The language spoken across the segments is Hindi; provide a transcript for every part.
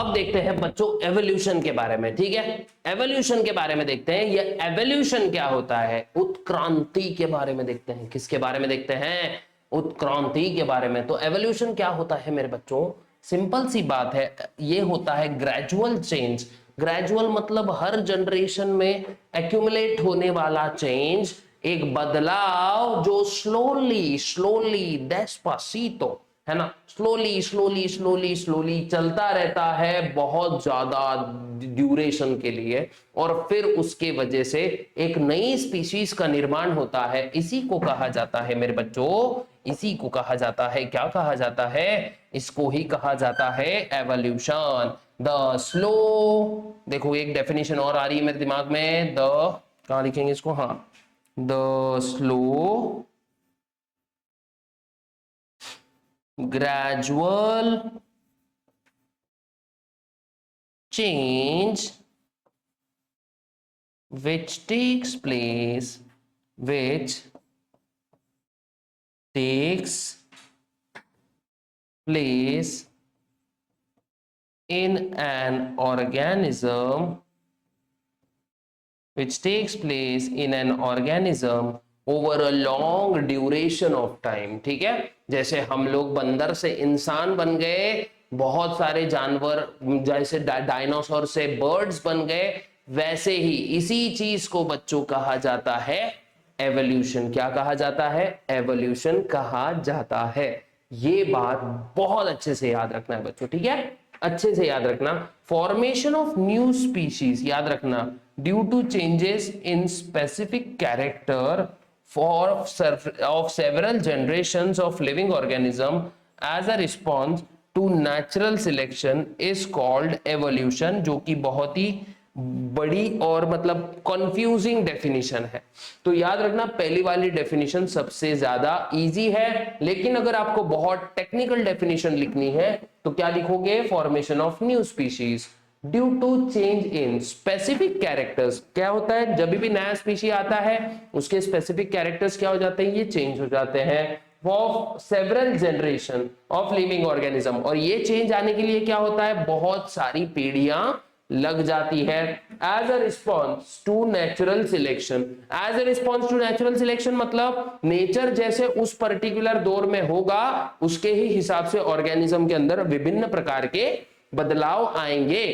अब देखते हैं बच्चों एवोल्यूशन के बारे में। ठीक है, एवोल्यूशन के बारे में देखते हैं। ये एवोल्यूशन क्या होता है, उत्क्रांति के बारे में देखते हैं। किसके बारे में देखते हैं, उत्क्रांति के बारे में। तो एवोल्यूशन क्या होता है मेरे बच्चों, सिंपल सी बात है, ये होता है ग्रेजुअल चेंज। ग्रेजुअल मतलब हर जनरेशन में एक्यूमुलेट होने वाला चेंज, एक बदलाव जो स्लोली स्लोली डेस्पासीतो, है ना, स्लोली स्लोली स्लोली स्लोली चलता रहता है बहुत ज्यादा ड्यूरेशन के लिए, और फिर उसके वजह से एक नई स्पीशीज का निर्माण होता है। इसी को कहा जाता है मेरे बच्चों, इसी को कहा जाता है, क्या कहा जाता है, इसको ही कहा जाता है एवोल्यूशन। द स्लो, देखो एक डेफिनेशन और आ रही है मेरे दिमाग में, द, कहां लिखेंगे इसको, हाँ, the slow gradual change which takes place in an organism, which takes place in an organism over a long duration of time। ठीक है, जैसे हम लोग बंदर से इंसान बन गए, बहुत सारे जानवर जैसे डायनासोर से बर्ड्स बन गए, वैसे ही इसी चीज को बच्चों कहा जाता है एवोल्यूशन। क्या कहा जाता है, एवोल्यूशन कहा जाता है। ये बात बहुत अच्छे से याद रखना है बच्चों, ठीक है, अच्छे से याद रखना। फॉर्मेशन ऑफ न्यू स्पीशीज, याद रखना, due to changes in specific character of several generations of living organism as a response to natural selection is called evolution, जो कि बहुत ही बड़ी और मतलब कंफ्यूजिंग डेफिनेशन है। तो याद रखना, पहली वाली डेफिनेशन सबसे ज्यादा इजी है, लेकिन अगर आपको बहुत टेक्निकल डेफिनेशन लिखनी है तो क्या लिखोगे, formation of new species due to change in specific characters. क्या होता है, जब भी नया स्पीशी आता है उसके स्पेसिफिक कैरेक्टर्स क्या हो जाते हैं, ये चेंज हो जाते हैं of several generation of living organism. और ये चेंज आने के लिए क्या होता है, बहुत सारी पीढ़ियां लग जाती है। As a response to natural selection, as a response to natural selection मतलब नेचर जैसे उस पर्टिकुलर दौर में होगा उसके ही हिसाब से ऑर्गेनिज्म के अंदर विभिन्न प्रकार के बदलाव आएंगे।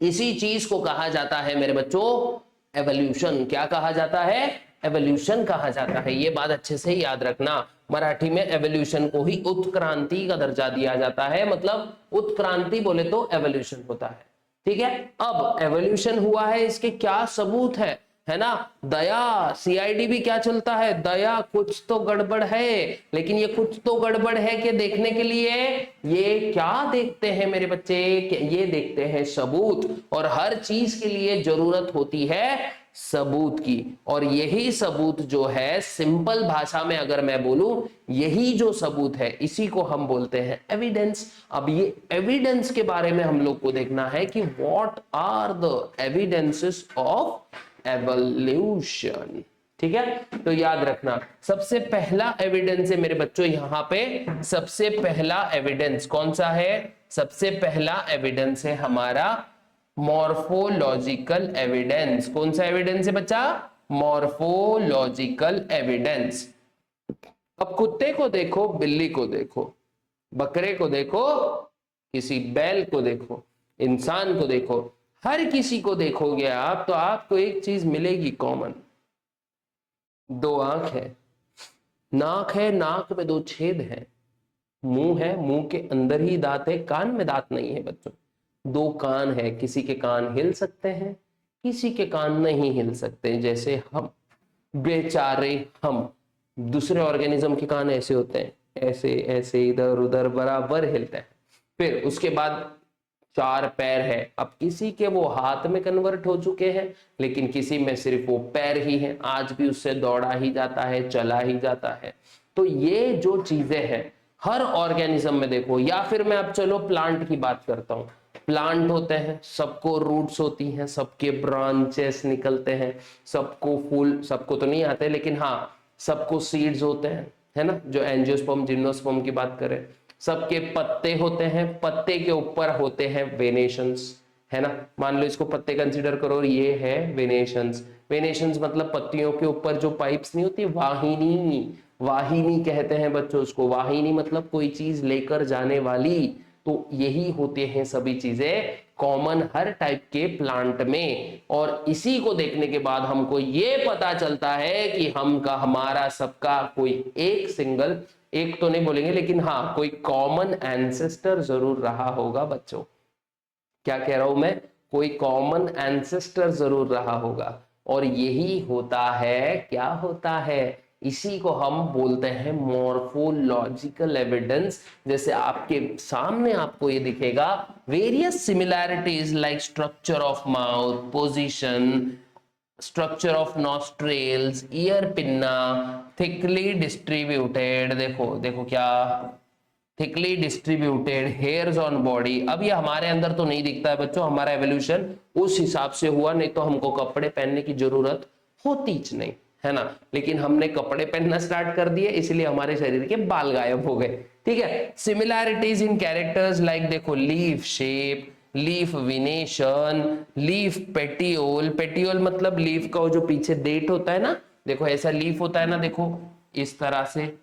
इसी चीज को कहा जाता है मेरे बच्चों एवोल्यूशन। क्या कहा जाता है, एवोल्यूशन कहा जाता है। ये बात अच्छे से याद रखना, मराठी में एवोल्यूशन को ही उत्क्रांति का दर्जा दिया जाता है, मतलब उत्क्रांति बोले तो एवोल्यूशन होता है। ठीक है, अब एवोल्यूशन हुआ है, इसके क्या सबूत है ना, दया, सीआईडी भी क्या चलता है, दया कुछ तो गड़बड़ है। लेकिन ये कुछ तो गड़बड़ है कि देखने के लिए ये क्या देखते हैं मेरे बच्चे, ये देखते हैं सबूत, और हर चीज के लिए जरूरत होती है सबूत की। और यही सबूत जो है, सिंपल भाषा में अगर मैं बोलूं, यही जो सबूत है इसी को हम बोलते हैं एविडेंस। अब ये एविडेंस के बारे में हम लोग को देखना है कि what are the evidences of evolution. ठीक है, तो याद रखना, सबसे पहला एविडेंस है मेरे बच्चों यहां पे, सबसे पहला एविडेंस कौन सा है, सबसे पहला एविडेंस है हमारा मॉर्फोलॉजिकल एविडेंस। कौन सा एविडेंस है बच्चा, मॉर्फोलॉजिकल एविडेंस। अब कुत्ते को देखो, बिल्ली को देखो, बकरे को देखो, किसी बैल को देखो, इंसान को देखो, हर किसी को देखोगे आप तो आपको एक चीज मिलेगी कॉमन, दो आंख है, नाक है, नाक में दो छेद है, मुंह है, मुंह के अंदर ही दांत है, कान में दांत नहीं है बच्चों, दो कान है, किसी के कान हिल सकते हैं, किसी के कान नहीं हिल सकते। जैसे हम बेचारे, हम दूसरे ऑर्गेनिज्म के कान ऐसे होते हैं, ऐसे ऐसे इधर उधर बराबर हिलते हैं। फिर उसके बाद चार पैर है, अब किसी के वो हाथ में कन्वर्ट हो चुके हैं, लेकिन किसी में सिर्फ वो पैर ही है, आज भी उससे दौड़ा ही जाता है, चला ही जाता है। तो ये जो चीजें हैं हर ऑर्गेनिज्म में देखो, या फिर मैं अब चलो प्लांट की बात करता हूं, प्लांट होते हैं, सबको रूट्स होती हैं, सबके ब्रांचेस निकलते हैं, सबको फूल, सबको तो नहीं आते लेकिन हाँ सबको सीड्स होते हैं, है ना, जो एंजियोस्पर्म जिम्नोस्पर्म की बात करें, सबके पत्ते होते हैं, पत्ते के ऊपर होते हैं वेनेशंस, है ना। मान लो इसको पत्ते कंसीडर करो, ये है वेनेशंस। वेनेशंस मतलब पत्तियों के ऊपर जो पाइप्स नहीं होती, वाहिनी, वाहिनी कहते हैं बच्चों उसको। वाहिनी मतलब कोई चीज लेकर जाने वाली। तो यही होते हैं सभी चीजें कॉमन हर टाइप के प्लांट में। और इसी को देखने के बाद हमको ये पता चलता है कि हमारा सबका कोई एक सिंगल, एक तो नहीं बोलेंगे लेकिन हाँ कोई कॉमन एंसेस्टर जरूर रहा होगा बच्चों। क्या कह रहा हूं मैं, कोई कॉमन एंसेस्टर जरूर रहा होगा। और यही होता है, क्या होता है, इसी को हम बोलते हैं मॉर्फोलॉजिकल एविडेंस। जैसे आपके सामने आपको ये दिखेगा, various similarities like structure of mouth, position, structure of nostrils, ear pinna, thickly distributed, देखो देखो क्या, thickly distributed hairs on body. अब ये हमारे अंदर तो नहीं दिखता है बच्चों, हमारा एवोल्यूशन उस हिसाब से हुआ, नहीं तो हमको कपड़े पहनने की जरूरत होती ही नहीं, है ना। लेकिन हमने कपड़े पहनना स्टार्ट कर दिए, इसलिए हमारे शरीर के बाल गायब हो गए, ठीक है। सिमिलैरिटीज इन कैरेक्टर्स लाइक देखो leaf shape, leaf विनेशन, leaf petiole. Petiole मतलब लीफ का वो जो पीछे डेट होता है ना, देखो ऐसा लीफ होता है ना, देखो इस तरह से,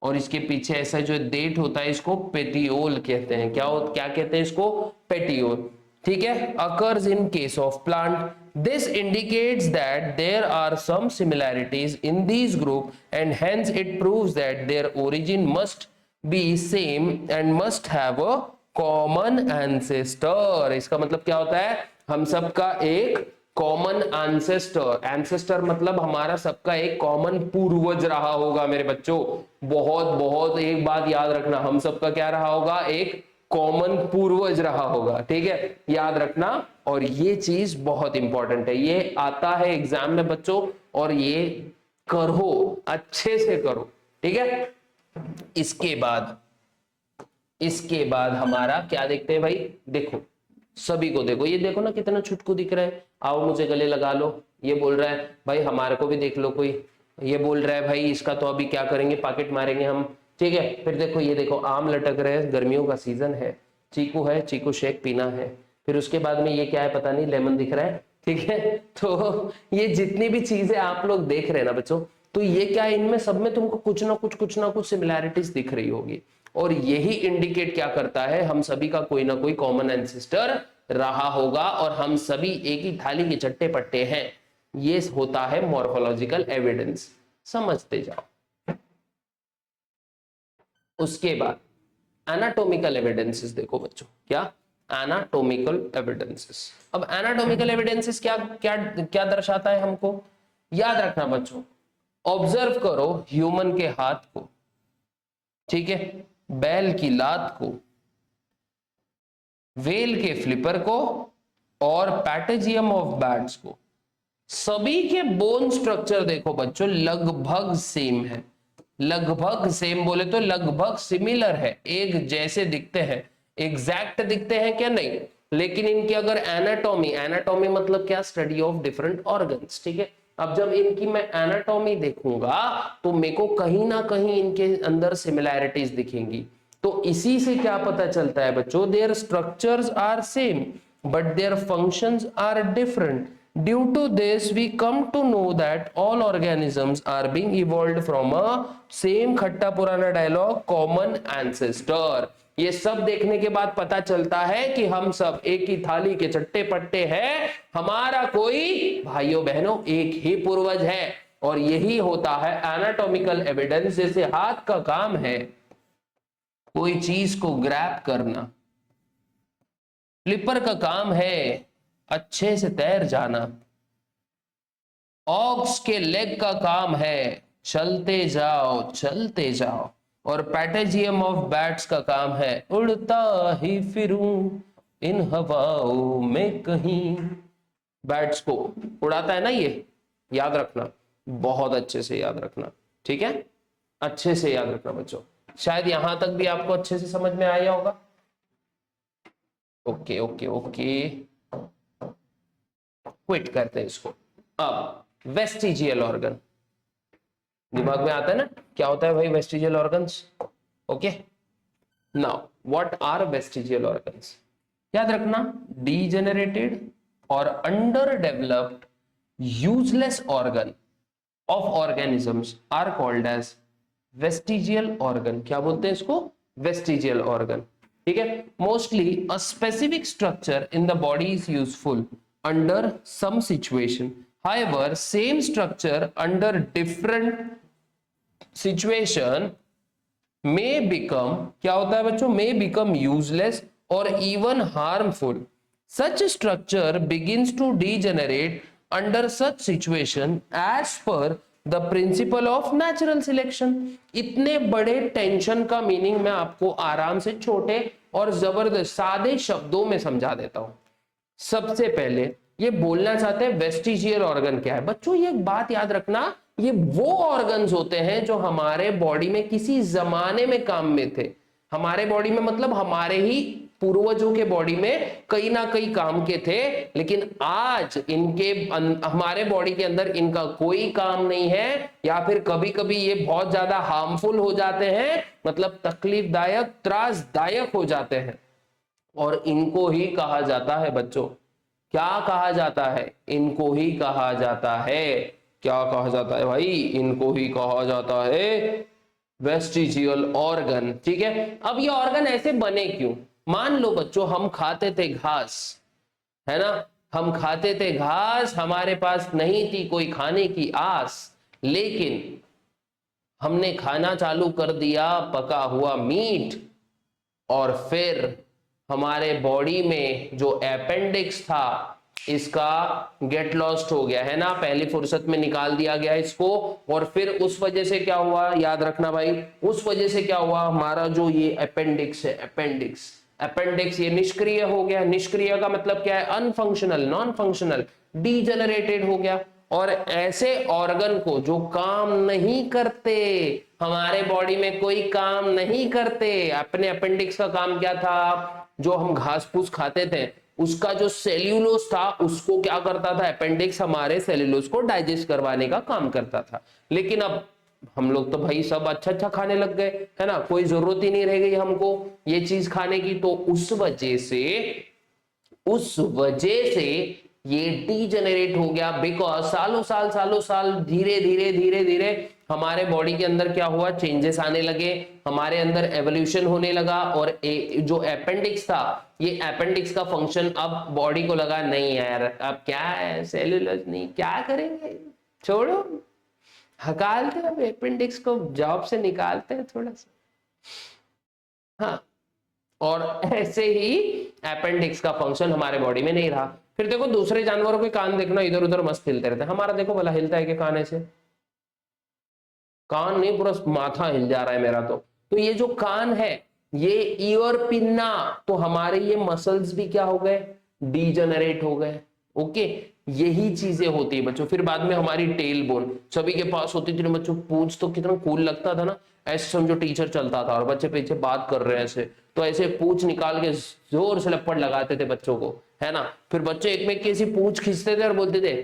और इसके पीछे ऐसा जो डेट होता है इसको पेटियोल कहते हैं। क्या कहते हैं इसको, पेटियोल, ठीक है। Occurs in case of plant, this indicates that there are some similarities in this group and hence it proves that their origin must be same and must have a common ancestor. इसका मतलब क्या होता है, हम सबका एक कॉमन एंसेस्टर, एंसेस्टर मतलब हमारा सबका एक कॉमन पूर्वज रहा होगा मेरे बच्चों। बहुत बहुत एक बात याद रखना, हम सबका क्या रहा होगा, एक कॉमन पूर्वज रहा होगा, ठीक है, याद रखना। और ये चीज बहुत इंपॉर्टेंट है, ये आता है एग्जाम में बच्चों, और ये करो, अच्छे से करो, ठीक है। इसके बाद हमारा क्या देखते हैं भाई, देखो सभी को देखो, ये देखो ना कितना छुटकू दिख रहा है, आओ मुझे गले लगा लो। ये बोल रहा है भाई हमारे को भी देख लो कोई, ये बोल रहा है भाई इसका तो अभी क्या करेंगे, पॉकेट मारेंगे हम, ठीक है। फिर देखो ये देखो आम लटक रहे हैं, गर्मियों का सीजन है, चीकू है, चीकू शेक पीना है। फिर उसके बाद में ये क्या है पता नहीं, लेमन दिख रहा है, ठीक है। तो ये जितनी भी चीजें आप लोग देख रहे हैं ना बच्चों, तो ये क्या है, इनमें सब में तुमको कुछ ना कुछ सिमिलैरिटीज दिख रही होगी। और यही इंडिकेट क्या करता है, हम सभी का कोई ना कोई कॉमन एंसेस्टर रहा होगा, और हम सभी एक ही थाली के चट्टे पट्टे हैं। ये होता है मॉर्फोलॉजिकल एविडेंस, समझते जाओ। उसके बाद एनाटॉमिकल एविडेंसेस देखो बच्चों, क्या एनाटॉमिकल एविडेंसेस। अब एनाटॉमिकल एविडेंसेस क्या क्या क्या दर्शाता है हमको, याद रखना बच्चों। ऑब्जर्व करो ह्यूमन के हाथ को, ठीक है, बैल की लात को, वेल के फ्लिपर को, और पैटेजियम ऑफ बैट्स को। सभी के बोन स्ट्रक्चर देखो बच्चों लगभग सेम है, लगभग सेम बोले तो लगभग सिमिलर है, एक जैसे दिखते हैं, एग्जैक्ट दिखते हैं क्या, नहीं। लेकिन इनकी अगर एनाटॉमी, एनाटॉमी मतलब क्या, स्टडी ऑफ डिफरेंट ऑर्गन्स, ठीक है। अब जब इनकी मैं एनाटॉमी देखूंगा तो मेरे को कहीं ना कहीं इनके अंदर सिमिलैरिटीज दिखेंगी। तो इसी से क्या पता चलता है बच्चों, their structures are same but their functions are different. Due to this, we come to know that all organisms are being evolved from a same खट्टा पुराना डायलॉग कॉमन एंसेस्टर। ये सब देखने के बाद पता चलता है कि हम सब एक ही थाली के चट्टे पट्टे हैं, हमारा कोई भाइयों बहनों एक ही पूर्वज है। और यही होता है एनाटॉमिकल एविडेंस। जैसे हाथ का काम है कोई चीज को ग्रैब करना, फ्लिपर का काम है अच्छे से तैर जाना, ऑक्स के लेग का काम है चलते चलते जाओ, और पैटेजियम ऑफ बैट्स का काम है उड़ता ही फिरूं इन हवाओं में कहीं। बैट्स को उड़ाता है ना ये, याद रखना, बहुत अच्छे से याद रखना, ठीक है, अच्छे से याद रखना बच्चों। शायद यहां तक भी आपको अच्छे से समझ में आया होगा। ओके ओके ओके, क्विट करते हैं इसको। अब वेस्टिजियल ऑर्गन दिमाग में आता है ना, क्या होता है भाई vestigial organs, okay. Now what are vestigial organs? याद रखना, डीजेनरेटेड और under developed useless organ of organisms are called as vestigial organ. क्या बोलते हैं इसको? Vestigial organ. ठीक है। Mostly a specific structure in the body is useful under some situation, however same structure under different situation may become, क्या होता है बच्चों? मे बिकम यूजलेस और even harmful. Such structure begins to degenerate under such situation as per the principle of natural selection. इतने बड़े टेंशन का मीनिंग मैं आपको आराम से छोटे और जबरदस्त सादे शब्दों में समझा देता हूं। सबसे पहले ये बोलना चाहते हैं वेस्टिजियल ऑर्गन क्या है। बच्चों ये एक बात याद रखना, ये वो ऑर्गन्स होते हैं जो हमारे बॉडी में किसी जमाने में काम में थे। हमारे बॉडी में मतलब हमारे ही पूर्वजों के बॉडी में कहीं ना कहीं काम के थे, लेकिन आज इनके हमारे बॉडी के अंदर इनका कोई काम नहीं है, या फिर कभी कभी ये बहुत ज्यादा हार्मफुल हो जाते हैं, मतलब तकलीफदायक त्रासदायक हो जाते हैं। और इनको ही कहा जाता है बच्चों, क्या कहा जाता है? इनको ही कहा जाता है, क्या कहा जाता है भाई? इनको ही कहा जाता है वेस्टिजियल ऑर्गन। ठीक है। अब ये ऑर्गन ऐसे बने क्यों? मान लो बच्चों हम खाते थे घास, है ना, हम खाते थे घास, हमारे पास नहीं थी कोई खाने की आस, लेकिन हमने खाना चालू कर दिया पका हुआ मीट, और फिर हमारे बॉडी में जो अपेंडिक्स था इसका गेट लॉस्ट हो गया, है ना, पहली फुर्सत में निकाल दिया गया इसको। और फिर उस वजह से क्या हुआ, याद रखना भाई, उस वजह से क्या हुआ, हमारा जो ये अपेंडिक्स है, अपेंडिक्स ये निष्क्रिय हो गया। निष्क्रिय का मतलब क्या है? अनफंक्शनल, नॉन फंक्शनल, डीजेनरेटेड हो गया। और ऐसे ऑर्गन को जो काम नहीं करते, हमारे बॉडी में कोई काम नहीं करते, अपने अपेंडिक्स का काम क्या था? जो हम घास फूस खाते थे उसका जो सेल्यूलोज था उसको क्या करता था? अपेंडिक्स हमारे सेल्यूलोज को डाइजेस्ट करवाने का काम करता था। लेकिन अब हम लोग तो भाई सब अच्छा अच्छा खाने लग गए, है ना, कोई जरूरत ही नहीं रह गई हमको ये चीज खाने की। तो उस वजह से ये डीजेनरेट हो गया, बिकॉज सालों साल धीरे धीरे हमारे बॉडी के अंदर क्या हुआ? चेंजेस आने लगे, हमारे अंदर एवोल्यूशन होने लगा। और जो अपेंडिक्स था, ये अपेंडिक्स का फंक्शन अब बॉडी को लगा नहीं यार, अब क्या है, सेल्यूलोज नहीं, क्या करेंगे, छोड़ो, हकालते हैं, अब अपेंडिक्स को जॉब से निकालते हैं थोड़ा सा। हाँ, और ऐसे ही अपेंडिक्स का फंक्शन हमारे बॉडी में नहीं रहा। फिर देखो दूसरे जानवरों के कान देखना, इधर उधर मस्त हिलते रहते हैं, हमारा देखो भला हिलता है कि कान ऐसे? कान नहीं, पूरा माथा हिल जा रहा है मेरा। तो ये जो कान है, ये ईयर पिन्ना, तो हमारे ये मसल्स भी क्या हो गए? डीजेनरेट हो गए। ओके, यही चीजें होती है बच्चों। फिर बाद में हमारी टेल बोन सभी के पास होती थी बच्चों। पूंछ तो कितना कूल लगता था ना, ऐसे समझो टीचर चलता था और बच्चे पीछे बात कर रहे हैं ऐसे, तो ऐसे पूंछ निकाल के जोर से लपड़ लगाते थे बच्चों को, है ना। फिर बच्चे एक में कैसी पूंछ खींचते थे और बोलते थे,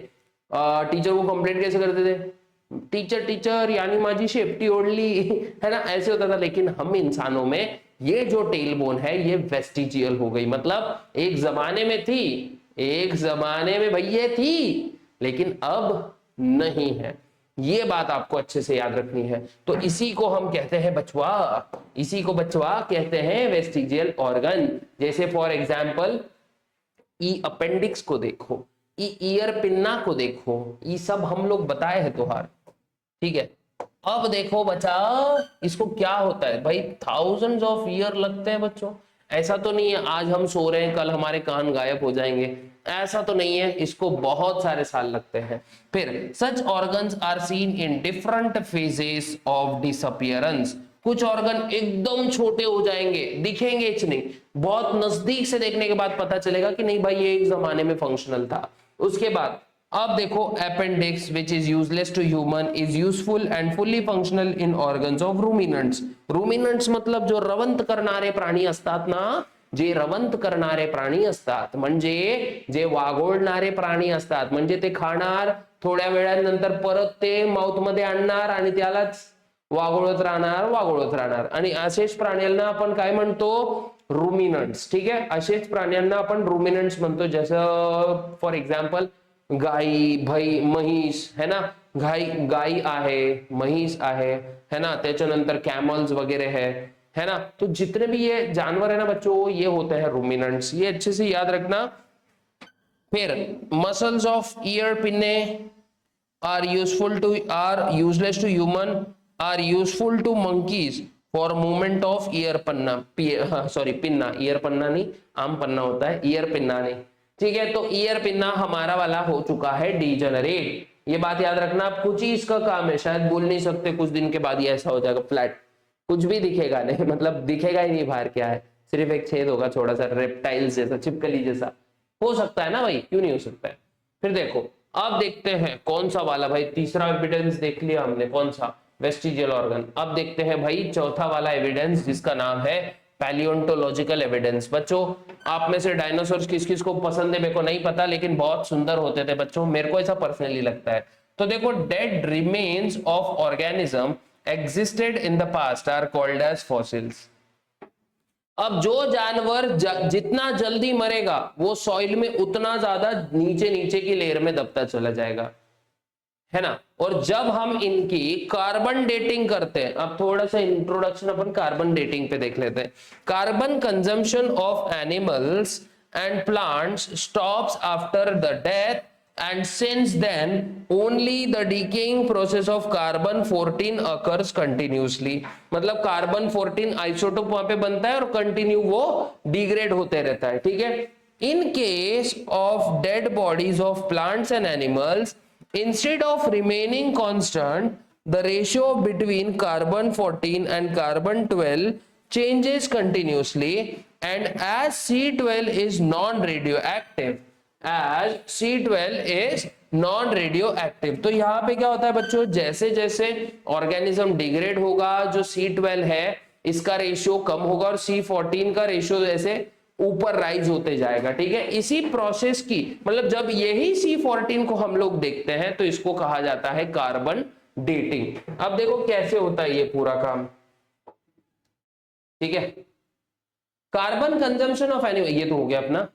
टीचर को कंप्लेंट कैसे करते थे? टीचर यानी माझी शेपटी ओढ़ली, है ना, ऐसे होता था। लेकिन हम इंसानों में ये जो टेल बोन है ये वेस्टिजियल हो गई, मतलब एक जमाने में थी, एक जमाने में भैया थी, लेकिन अब नहीं है। ये बात आपको अच्छे से याद रखनी है। तो इसी को हम कहते हैं बचवा, इसी को बचवा कहते हैं वेस्टिजियल ऑर्गन। जैसे फॉर एग्जाम्पल ई अपेंडिक्स को देखो, ई ईयर पिन्ना को देखो, ये सब हम लोग बताए हैं तुहार। ठीक है। अब देखो बच्चा, इसको क्या होता है भाई? थाउजेंड्स ऑफ ईयर लगते हैं बच्चों। ऐसा तो नहीं है आज हम सो रहे हैं कल हमारे कान गायब हो जाएंगे, ऐसा तो नहीं है, इसको बहुत सारे साल लगते हैं। फिर such organs are seen in different phases of disappearance. कुछ ऑर्गन एकदम छोटे हो जाएंगे, दिखेंगे इच नहीं, बहुत नजदीक से देखने के बाद पता चलेगा कि नहीं भाई ये एक जमाने में फंक्शनल था। उसके बाद अब देखो appendix which is useless to human is useful and fully functional in organs of ruminants. Ruminants मतलब जो रवंत करणारे प्राणी असतात ना, जे रवंत करणारे प्राणी असतात, म्हणजे जे वागोळणारे प्राणी असतात, म्हणजे ते खाणार थोड्या वेळानंतर परत ते माउथ मध्ये आणणार आणि त्यालाच वागोळत राहणार आणि असेच प्राण्यांना आपण काय म्हणतो, रुमिनंट्स. ठीक आहे, असेच प्राण्यांना आपण रुमिनंट्स म्हणतो. जसं फॉर एक्झाम्पल गाई, म्हैस है ना, गाई आहे, म्हैस है ना, त्याच्यानंतर कॅमल्स वगैरह है ना. तो जितने भी ये जानवर है ना बच्चों, ये होते हैं रुमिनेंट्स, ये अच्छे से याद रखना. फिर muscles of ear pinnae are useless to human, are useful to monkeys for movement of ear पन्ना. सॉरी पिन्ना, ईयर पन्ना नहीं, आम पन्ना होता है, ईयर पिन्ना नहीं. ठीक है, तो ईयर पिन्ना हमारा वाला हो चुका है डीजनरेट. ये बात याद रखना. आप कुछ ही इसका काम है, शायद बोल नहीं सकते, कुछ दिन के बाद ये ऐसा हो जाएगा फ्लैट, कुछ भी दिखेगा नहीं, मतलब दिखेगा ही नहीं बाहर क्या है, सिर्फ एक छेद होगा छोटा सा, रेप्टाइल्स जैसा, छिपकली जैसा. हो सकता है ना भाई, क्यों नहीं हो सकता है. फिर देखो, अब देखते हैं कौन सा वाला भाई. तीसरा एविडेंस देख लिया हमने, कौन सा, वेस्टिजियल ऑर्गन. अब देखते हैं भाई चौथा वाला एविडेंस, जिसका नाम है पैलियोंटोलॉजिकल एविडेंस. बच्चों आप में से डायनासोर्स किस किस को पसंद है मेरे को नहीं पता, लेकिन बहुत सुंदर होते थे बच्चों, मेरे को ऐसा पर्सनली लगता है. तो देखो, dead remains of organism existed in the past are called as fossils. अब जो जानवर जितना जल्दी मरेगा वो सॉइल में उतना ज्यादा नीचे नीचे की लेयर में दबता चला जाएगा, है ना. और जब हम इनकी कार्बन डेटिंग करते हैं, अब थोड़ा सा इंट्रोडक्शन अपन कार्बन डेटिंग पे देख लेते हैं. Carbon consumption of animals and plants stops after the death, and since then only the decaying process of carbon 14 occurs continuously. मतलब कार्बन 14 आइसोटोप वहां पे बनता है और कंटिन्यू वो डिग्रेड होते रहता है. ठीक है, इन case of dead bodies of plants and animals, instead of remaining constant, the ratio between carbon 14 and carbon 12 changes continuously, and as C12 is non-radioactive, as C12 is non radio active. तो यहाँ पे क्या होता है बच्चों, जैसे जैसे ऑर्गेनिज्म डिग्रेड होगा, जो C12 है इसका रेशियो कम होगा और C14 का रेशियो जैसे ऊपर राइज होते जाएगा. ठीक है, इसी प्रोसेस की, मतलब जब यही C14 को हम लोग देखते हैं तो इसको कहा जाता है कार्बन डेटिंग. अब देखो कैसे होता है ये पूरा काम. ठीक है, कार्बन कंजम्पशन ऑफ एनिमल, ये तो हो गया अपना.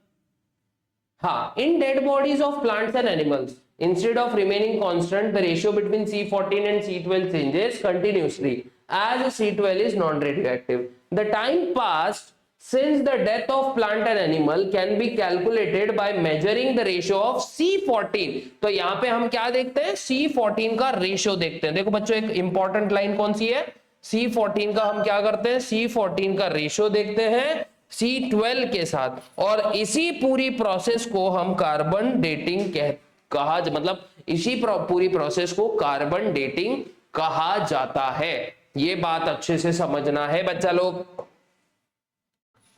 हाँ, in dead bodies of plants and animals, instead of remaining constant, the ratio between C14 and C12 changes continuously as C12 is non-radioactive. The time passed since the death of plant and animal can be calculated by measuring the ratio of C14. तो यहाँ पे हम क्या देखते हैं, C14 का रेशियो देखते हैं. देखो बच्चों, एक इंपॉर्टेंट लाइन कौन सी है, C14 का हम क्या करते हैं, C14 का रेशियो देखते हैं C12 के साथ, और इसी पूरी प्रोसेस को हम कार्बन डेटिंग कहा, मतलब इसी पूरी प्रोसेस को कार्बन डेटिंग कहा जाता है. ये बात अच्छे से समझना है बच्चा लोग.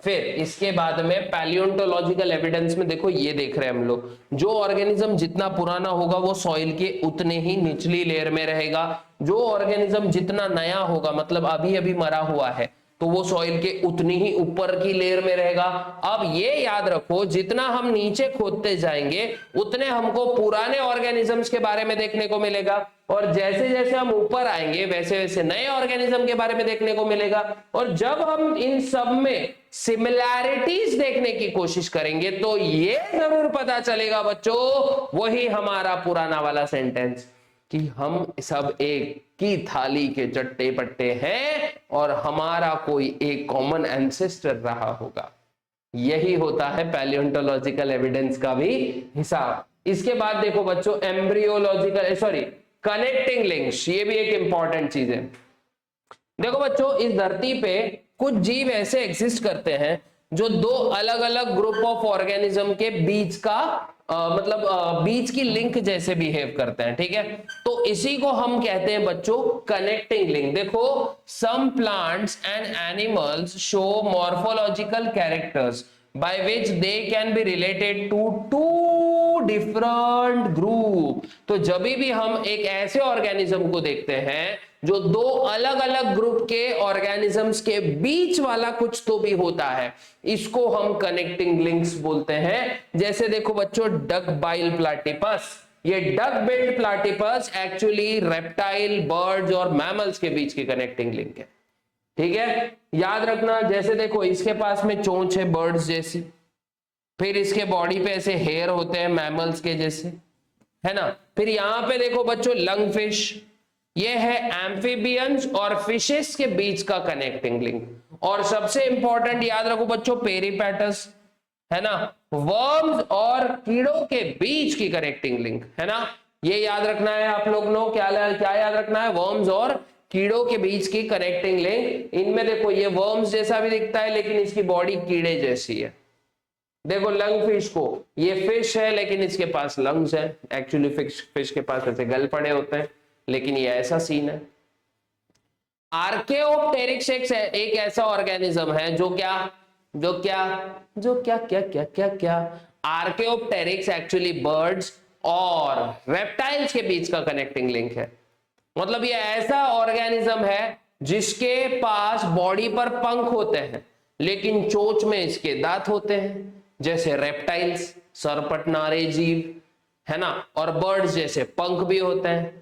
फिर इसके बाद में पैलियोंटोलॉजिकल एविडेंस में देखो, ये देख रहे हैं हम लोग, जो ऑर्गेनिज्म जितना पुराना होगा वो सॉइल के उतने ही निचली लेयर में रहेगा. जो ऑर्गेनिज्म जितना नया होगा, मतलब अभी अभी मरा हुआ है, तो वो सॉइल के उतनी ही ऊपर की लेयर में रहेगा. अब ये याद रखो, जितना हम नीचे खोदते जाएंगे उतने हमको पुराने ऑर्गेनिजम्स के बारे में देखने को मिलेगा, और जैसे जैसे हम ऊपर आएंगे वैसे वैसे नए ऑर्गेनिज्म के बारे में देखने को मिलेगा. और जब हम इन सब में सिमिलैरिटीज देखने की कोशिश करेंगे तो ये जरूर पता चलेगा बच्चों, वही हमारा पुराना वाला सेंटेंस कि हम सब एक की थाली के चट्टे पट्टे हैं और हमारा कोई एक कॉमन एंसेस्टर रहा होगा. यही होता है पैलियोंटोलॉजिकल एविडेंस का भी हिसाब. इसके बाद देखो बच्चों, एम्ब्रियोलॉजिकल कनेक्टिंग लिंक्स, ये भी एक इंपॉर्टेंट चीज है. देखो बच्चों, इस धरती पे कुछ जीव ऐसे एग्जिस्ट करते हैं जो दो अलग अलग ग्रुप ऑफ ऑर्गेनिज्म के बीच का बीच की लिंक जैसे बिहेव करते हैं. ठीक है, तो इसी को हम कहते हैं बच्चों कनेक्टिंग लिंक. देखो, some plants and animals show morphological characters by which they can be related to two different group. तो जब भी हम एक ऐसे ऑर्गेनिज्म को देखते हैं जो दो अलग अलग ग्रुप के ऑर्गेनिजम्स के बीच वाला कुछ तो भी होता है, इसको हम कनेक्टिंग लिंक्स बोलते हैं. जैसे देखो बच्चों, डक बाइल प्लाटिपस ये duck billed platypus actually reptile, birds और मैमल्स के बीच की कनेक्टिंग लिंक है। ठीक है, याद रखना। जैसे देखो इसके पास में चोंच है बर्ड्स जैसी, फिर इसके बॉडी पे ऐसे हेयर होते हैं मैमल्स के जैसे, है ना। फिर यहां पे देखो बच्चों लंग फिश, ये है एम्फीबियंस और फिशेस के बीच का कनेक्टिंग लिंक। और सबसे इंपॉर्टेंट याद रखो बच्चों पेरिपेटस, है ना, वर्म्स और कीड़ों के बीच की कनेक्टिंग लिंक, है ना। ये याद रखना है आप लोग नो, क्या याद रखना है, वर्म्स और कीड़ों के बीच की कनेक्टिंग लिंक। इनमें देखो ये वर्म्स जैसा भी दिखता है लेकिन इसकी बॉडी कीड़े जैसी है। देखो लंग फिश को, ये फिश है लेकिन इसके पास लंग्स है, एक्चुअली फिश के पास ऐसे गल पड़े होते हैं, लेकिन ये ऐसा सीन है। आर्केओप्टेरिक्स एक ऐसा ऑर्गेनिज्म है जो क्या आर्केओप्टेरिक्स एक्चुअली बर्ड्स और रेप्टाइल्स के बीच का कनेक्टिंग लिंक है। मतलब ये ऐसा ऑर्गेनिज्म है जिसके पास बॉडी पर पंख होते हैं लेकिन चोंच में इसके दांत होते हैं, जैसे रेप्टाइल्स सरपटनारे जीव, है ना, और बर्ड्स जैसे पंख भी होते हैं।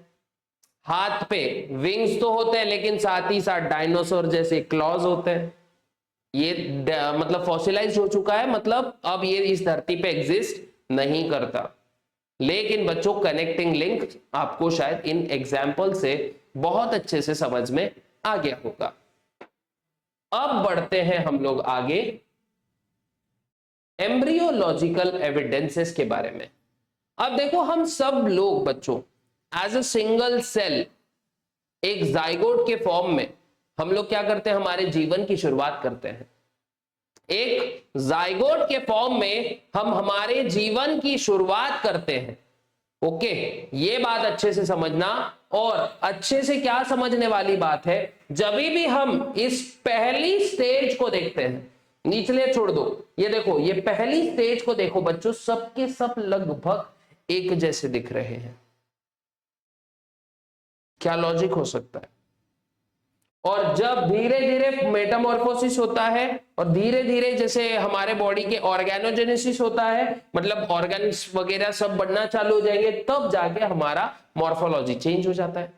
हाथ पे विंग्स तो होते हैं लेकिन साथ ही साथ डायनासोर जैसे क्लॉज होते हैं। ये मतलब फॉसिलाइज हो चुका है, मतलब अब ये इस धरती पे एग्जिस्ट नहीं करता। लेकिन बच्चों कनेक्टिंग लिंक आपको शायद इन एग्जाम्पल से बहुत अच्छे से समझ में आ गया होगा। अब बढ़ते हैं हम लोग आगे एम्ब्रियोलॉजिकल एविडेंसेस के बारे में। अब देखो हम सब लोग बच्चों एज अ सिंगल सेल एक जाइगोट के फॉर्म में हम लोग क्या करते हैं, हमारे जीवन की शुरुआत करते हैं। एक जाइगोट के फॉर्म में हम हमारे जीवन की शुरुआत करते हैं। ओके, ये बात अच्छे से समझना। और अच्छे से क्या समझने वाली बात है, जब भी हम इस पहली स्टेज को देखते हैं, निचले छोड़ दो, ये देखो ये पहली स्टेज को देखो बच्चों, सबके सब लगभग एक जैसे दिख रहे हैं। क्या लॉजिक हो सकता है? और जब धीरे धीरे मेटामॉर्फोसिस होता है और धीरे धीरे जैसे हमारे बॉडी के ऑर्गेनोजेनेसिस होता है, मतलब ऑर्गन्स वगैरह सब बढ़ना चालू हो जाएंगे, तब जाके हमारा मॉर्फोलॉजी चेंज हो जाता है।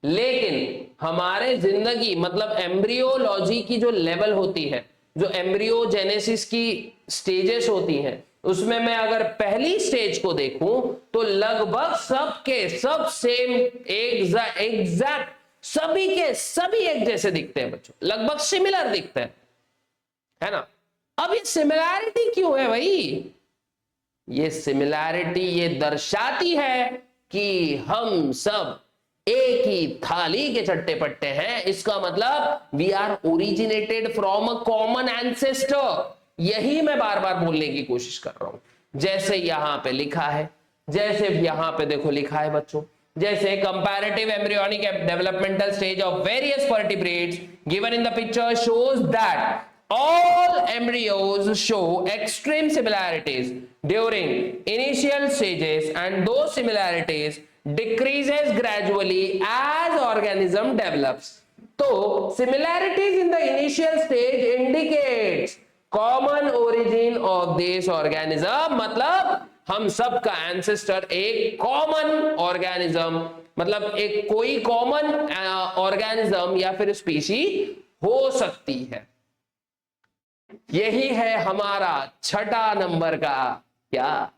लेकिन हमारे जिंदगी मतलब एम्ब्रियोलॉजी की जो लेवल होती है, जो एम्ब्रियोजेनेसिस की स्टेजेस होती हैं, उसमें मैं अगर पहली स्टेज को देखूं तो लगभग सबके सब सेम एग्जैक्ट सभी के सभी एक जैसे दिखते हैं बच्चों, लगभग सिमिलर दिखते हैं, है ना। अब ये सिमिलैरिटी क्यों है भाई? ये सिमिलैरिटी ये दर्शाती है कि हम सब एक ही थाली के चट्टे पट्टे हैं। इसका मतलब we are originated from a common ancestor. यही मैं बार बार बोलने की कोशिश कर रहा हूं। जैसे यहां पे लिखा है, जैसे यहां पे देखो लिखा है बच्चों, जैसे comparative embryonic developmental stage of various vertebrates given in the picture shows that all embryos show extreme similarities during initial stages and those similarities decreases gradually as organism develops. So similarities in the initial stage indicates common origin of this organism। मतलब हम सब का एंसेस्टर एक कॉमन ऑर्गेनिज्म, मतलब एक कोई कॉमन ऑर्गेनिज्म या फिर स्पीशी हो सकती है। यही है हमारा छठा नंबर का, क्या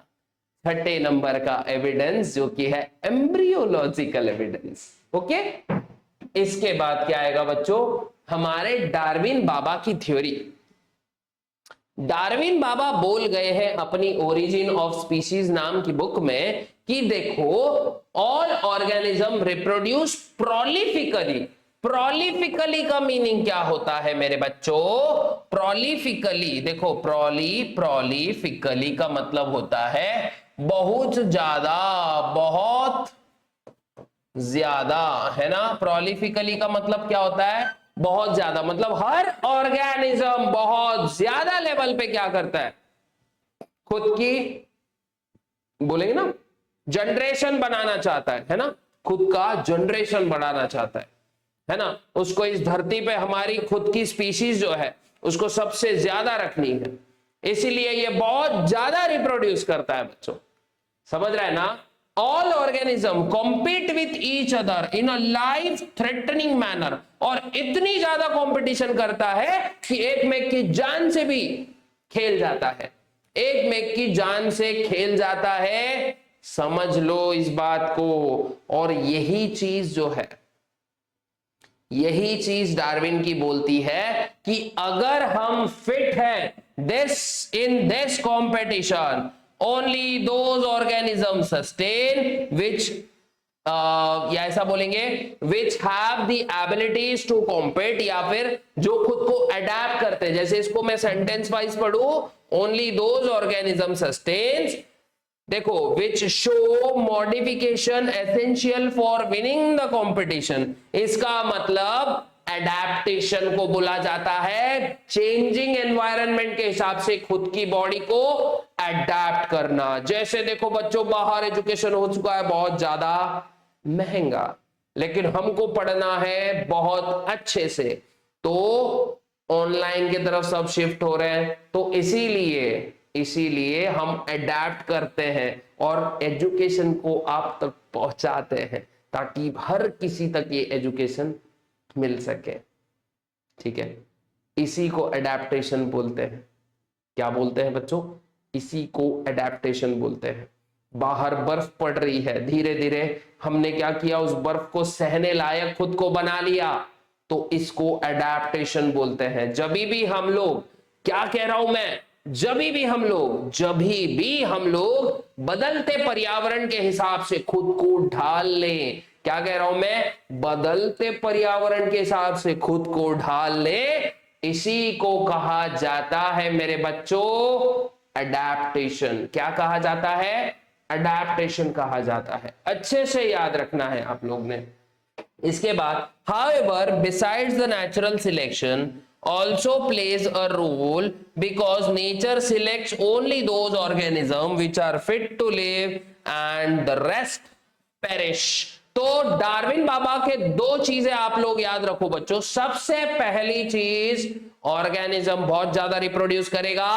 छठे नंबर का एविडेंस, जो कि है एम्ब्रियोलॉजिकल एविडेंस। ओके, इसके बाद क्या आएगा बच्चों, हमारे डार्विन बाबा की थ्योरी। डार्विन बाबा बोल गए हैं अपनी ओरिजिन ऑफ स्पीशीज नाम की बुक में कि देखो ऑल ऑर्गेनिज्म रिप्रोड्यूस प्रोलिफिकली। प्रोलिफिकली का मीनिंग क्या होता है मेरे बच्चों? प्रोलिफिकली देखो, प्रोलिफिकली का मतलब होता है बहुत ज्यादा, बहुत ज्यादा, है ना। प्रोलिफिकली का मतलब क्या होता है? बहुत ज्यादा, मतलब हर ऑर्गेनिज्म बहुत ज्यादा लेवल पे क्या करता है, खुद की बोलेंगे ना जनरेशन बनाना चाहता है ना, खुद का जनरेशन बढ़ाना चाहता है ना। उसको इस धरती पे हमारी खुद की स्पीशीज जो है उसको सबसे ज्यादा रखनी है, इसीलिए ये बहुत ज्यादा रिप्रोड्यूस करता है बच्चों। समझ रहा है ना? All organism compete with each other in a life threatening manner, और इतनी ज्यादा कंपटीशन करता है कि एक में की जान से भी खेल जाता है, एक में की जान से खेल जाता है। समझ लो इस बात को। और यही चीज जो है, यही चीज डार्विन की बोलती है कि अगर हम फिट हैं this in this competition, only those organism sustain which, या ऐसा बोलेंगे which have the abilities to compete, या फिर जो खुद को अडेप्ट करते हैं। जैसे इसको मैं सेंटेंस वाइज पढ़ू, ओनली दोज ऑर्गेनिज्म सस्टेन्स, देखो which show modification essential for winning the competition. इसका मतलब एडेप्टेशन को बोला जाता है, चेंजिंग एनवायरनमेंट के हिसाब से खुद की बॉडी को अडेप्ट करना। जैसे देखो बच्चों, बाहर एजुकेशन हो चुका है बहुत ज्यादा महंगा, लेकिन हमको पढ़ना है बहुत अच्छे से, तो ऑनलाइन की तरफ सब शिफ्ट हो रहे हैं। तो इसीलिए हम अडेप्ट करते हैं और एजुकेशन को आप तक पहुंचाते हैं, ताकि हर किसी तक ये एजुकेशन मिल सके। ठीक है, इसी को अडेप्टेशन बोलते हैं। क्या बोलते हैं बच्चों? इसी को अडेप्टेशन बोलते हैं। बाहर बर्फ पड़ रही है, धीरे धीरे हमने क्या किया, उस बर्फ को सहने लायक खुद को बना लिया, तो इसको अडेप्टेशन बोलते हैं। जभी भी हम लोग, क्या कह रहा हूं मैं, जभी भी हम लोग बदलते पर्यावरण के हिसाब से खुद को ढाल लें, क्या कह रहा हूं मैं, बदलते पर्यावरण के हिसाब से खुद को ढाल लें, इसी को कहा जाता है मेरे बच्चों अडेप्टेशन। क्या कहा जाता है? अडेप्टेशन कहा जाता है। अच्छे से याद रखना है आप लोग ने। इसके बाद however besides the natural selection also plays a role, because nature selects only those organisms which are fit to live and the rest perish। तो डार्विन बाबा के दो चीजें आप लोग याद रखो बच्चों। सबसे पहली चीज, ऑर्गेनिज्म बहुत ज्यादा रिप्रोड्यूस करेगा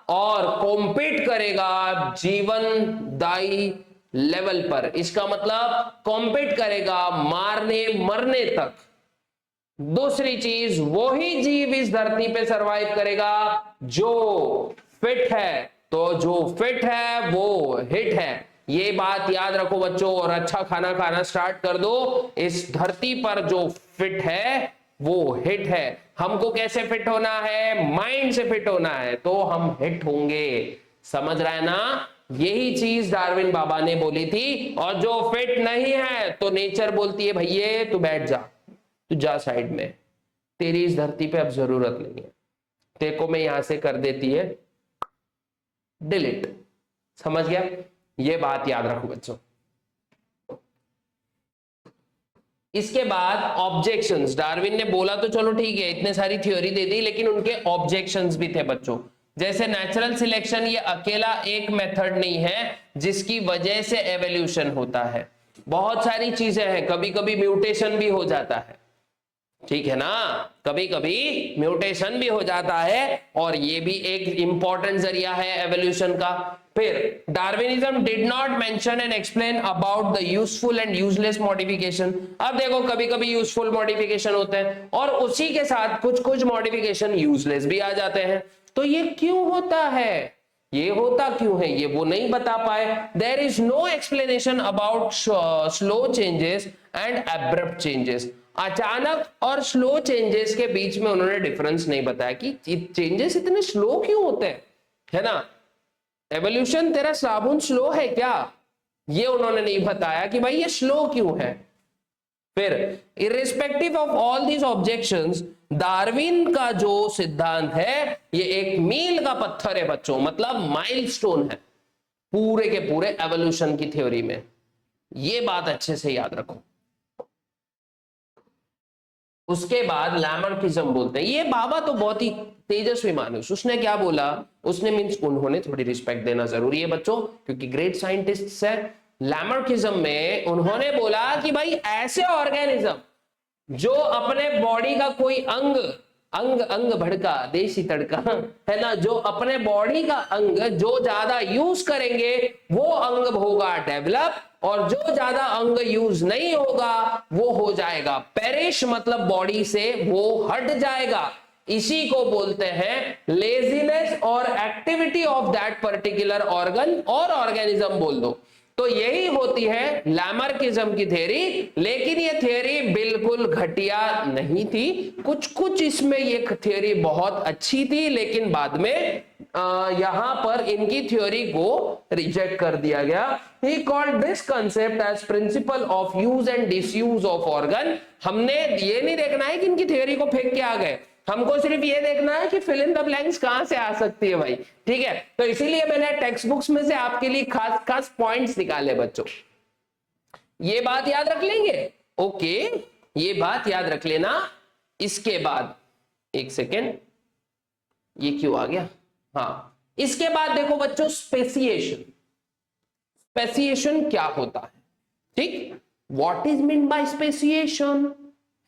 और कॉम्पीट करेगा जीवनदायी लेवल पर। इसका मतलब कॉम्पीट करेगा मारने मरने तक। दूसरी चीज, वही जीव इस धरती पे सरवाइव करेगा जो फिट है। तो जो फिट है वो हिट है। ये बात याद रखो बच्चों, और अच्छा खाना खाना स्टार्ट कर दो। इस धरती पर जो फिट है वो हिट है। हमको कैसे फिट होना है? माइंड से फिट होना है, तो हम हिट होंगे। समझ रहा है ना? यही चीज डार्विन बाबा ने बोली थी। और जो फिट नहीं है तो नेचर बोलती है भैया तू बैठ जा, तू जा साइड में, तेरी इस धरती पे अब जरूरत नहीं है, तेरे को मैं यहां से कर देती है डिलीट। समझ गया? ये बात याद रखो बच्चों। इसके बाद ऑब्जेक्शंस। डार्विन ने बोला तो चलो ठीक है, इतने सारी थ्योरी दे दी, लेकिन उनके ऑब्जेक्शंस भी थे बच्चों। जैसे नेचुरल सिलेक्शन ये अकेला एक मेथड नहीं है जिसकी वजह से एवोल्यूशन होता है। बहुत सारी चीजें हैं, कभी कभी म्यूटेशन भी हो जाता है, ठीक है ना, कभी कभी म्यूटेशन भी हो जाता है, और ये भी एक इंपॉर्टेंट जरिया है एवोल्यूशन का। फिर Darwinism did not mention and explain about the useful and useless modification. अब देखो कभी कभी यूजफुल मॉडिफिकेशन होते हैं और उसी के साथ कुछ कुछ मॉडिफिकेशन यूजलेस भी आ जाते हैं। तो ये क्यों होता है, ये होता क्यों है, ये वो नहीं बता पाए। There is no explanation about slow changes and abrupt changes. अचानक और स्लो चेंजेस के बीच में उन्होंने डिफरेंस नहीं बताया कि चेंजेस इतने स्लो क्यों होते हैं, है ना। एवोल्यूशन तेरा साबुन स्लो है क्या, ये उन्होंने नहीं बताया कि भाई ये स्लो क्यों है। फिर irrespective of all these objections, Darwin का जो सिद्धांत है ये एक मील का पत्थर है बच्चों, मतलब माइलस्टोन है पूरे के पूरे एवोल्यूशन की थ्योरी में। ये बात अच्छे से याद रखो। उसके बाद लैमर्किज्म बोलते हैं। ये बाबा तो बहुत ही तेजस्वी मानुष, उसने क्या बोला, उसने मीन्स उन्होंने थोड़ी रिस्पेक्ट देना जरूरी है बच्चों, क्योंकि ग्रेट साइंटिस्ट है। लैमर्किज्म में उन्होंने बोला कि भाई ऐसे ऑर्गेनिज्म जो अपने बॉडी का कोई अंग अंग अंग भड़का देसी तड़का, है ना। जो अपने बॉडी का अंग जो ज्यादा यूज करेंगे वो अंग होगा डेवलप, और जो ज्यादा अंग यूज नहीं होगा वो हो जाएगा पेरिश, मतलब बॉडी से वो हट जाएगा। इसी को बोलते हैं लेजीनेस और activity of that particular organ और ऑर्गेनिज्म बोल दो। तो यही होती है लैमार्किज्म की थ्योरी। लेकिन ये थ्योरी बिल्कुल घटिया नहीं थी, कुछ कुछ इसमें ये थ्योरी बहुत अच्छी थी, लेकिन बाद में यहां पर इनकी थ्योरी को रिजेक्ट कर दिया गया। He called this concept as principle of use and disuse of organ. हमने ये नहीं देखना है कि इनकी थ्योरी को फेंक के आ गए, हमको सिर्फ ये देखना है कि फिल इन द ब्लैंक्स कहां से आ सकती है भाई, ठीक है। तो इसीलिए मैंने टेक्स्ट बुक्स में से आपके लिए खास खास पॉइंट्स निकाले बच्चों। ये बात याद रख लेंगे, ओके, ये बात याद रख लेना। इसके बाद एक सेकेंड, ये क्यों आ गया, हाँ, इसके बाद देखो बच्चों स्पेसिएशन। स्पेसिएशन क्या होता है, ठीक, what is mean by speciation,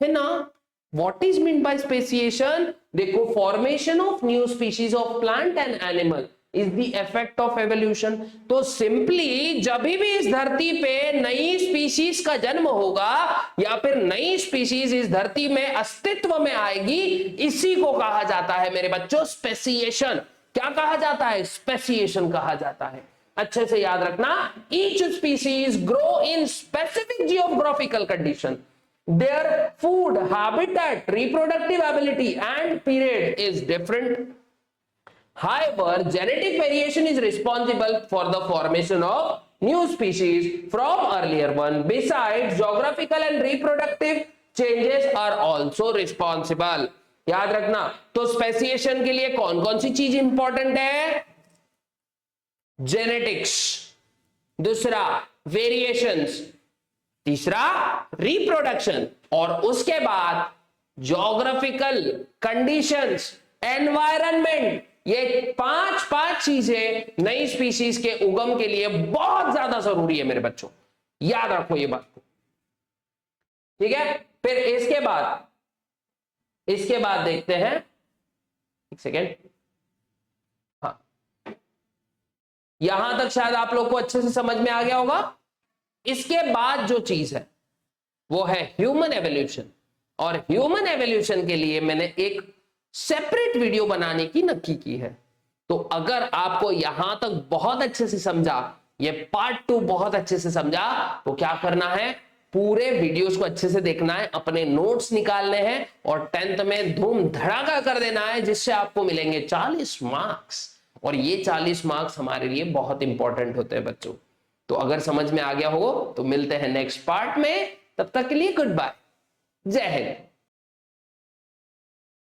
है ना। What is meant by speciation? देखो, formation of new species of plant and animal is the effect of evolution। तो सिंपली जब भी इस धरती पे नई स्पीशीज का जन्म होगा या फिर नई स्पीशीज इस धरती में अस्तित्व में आएगी, इसी को कहा जाता है मेरे बच्चों स्पेसिएशन। क्या कहा जाता है, स्पेसिएशन कहा जाता है। अच्छे से याद रखना, each species grow in specific geographical condition. Their food, habitat, reproductive ability and period is different. However, genetic variation is responsible for the formation of new species from earlier one. Besides, geographical and reproductive changes are also responsible. याद रखना, तो स्पेसिएशन के लिए कौन कौन सी चीज इंपॉर्टेंट है, जेनेटिक्स, दूसरा वेरिएशंस, तीसरा रिप्रोडक्शन, और उसके बाद ज्योग्राफिकल कंडीशंस, एनवायरनमेंट। ये पांच चीजें नई स्पीशीज के उगम के लिए बहुत ज्यादा जरूरी है मेरे बच्चों, याद रखो ये बात को, ठीक है। फिर इसके बाद देखते हैं, एक सेकेंड, हाँ, यहां तक शायद आप लोग को अच्छे से समझ में आ गया होगा। इसके बाद जो चीज है वो है ह्यूमन एवोल्यूशन, और ह्यूमन एवोल्यूशन के लिए मैंने एक सेपरेट वीडियो बनाने की नक्की की है। तो अगर आपको यहां तक बहुत अच्छे से समझा, ये पार्ट 2 बहुत अच्छे से समझा, तो क्या करना है, पूरे वीडियोस को अच्छे से देखना है, अपने नोट्स निकालने हैं और 10th में धूम धड़ाका कर देना है, जिससे आपको मिलेंगे 40 मार्क्स। और ये 40 मार्क्स हमारे लिए बहुत इंपॉर्टेंट होते हैं बच्चों। तो अगर समझ में आ गया हो तो मिलते हैं नेक्स्ट पार्ट में, तब तक के लिए गुड बाय, जय हिंद।